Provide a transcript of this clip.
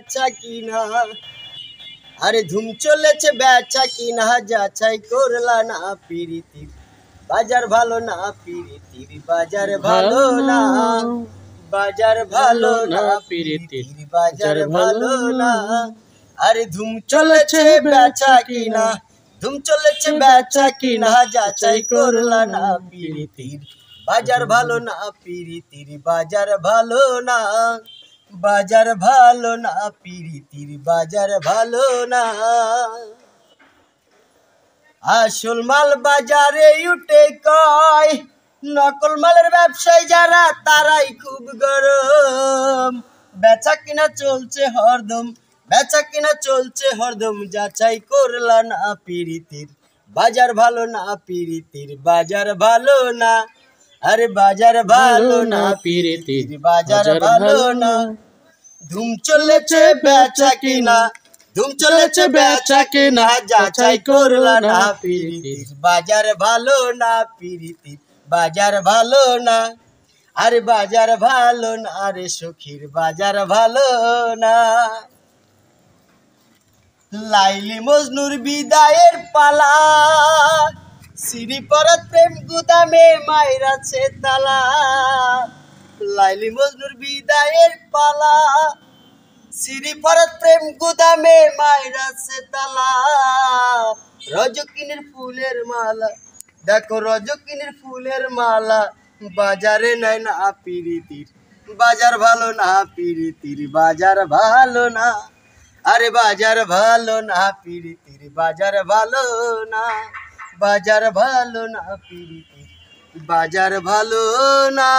বেচা কিনা। আরে ধুম চলেছে বেচা কিনা, যাচাই করলা না পিরিতির বাজার ভালো না, পিরিতির বাজার ভালো না, বাজার ভালো না, পিরিতির বাজার ভালো না। আরে ধুম চলেছে বেচা কিনা, ধুম চলেছে বেচা কিনা, যাচাই করলা না পিরিতির বাজার ভালো না, পিরিতির বাজার ভালো না, বাজার ভালো না, পিরিতির বাজার ভালো না। আসল মাল বাজারে উঠে কয়, নকল মালের ব্যবসায়ী যারা তারাই খুব গরম। বেচা কিনা চলছে হরদম, বেচা কিনা চলছে হরদম, যাচাই করলা না পিরিতির বাজার ভালো না, পিরিতির বাজার ভালো না। আরে বাজার ভালো না, পিরিতির বাজার ভালো না। ধুম চলেছে বেচা কিনা, ধুম চলেছে বেচা কিনা, যাচাই করলা না পিরিতির বাজার ভালো না, পিরিতির বাজার ভালো না। আরে বাজার ভালো না রে সখীর বাজার ভালো না। লাইলি মজনুর বিদায়ের পালা, সিঁড়ি পরাত প্রেম গুদামে মাইরাছে তালা। লাইলি মজনুর বিদায়ের পালা, সিঁড়ি পরাত প্রেম গুদামে মাইরাছে তালা। রজকিনীর ফুলের মালা, দেখো রজকিনীর ফুলের মালা, বাজারে নাই না পিরিতির বাজার ভালো না, পিরিতির বাজার ভালো না। আরে বাজার ভালো না, পিরিতির বাজার ভালো না, বাজার ভালো না, পিরিতির বাজার ভালো না।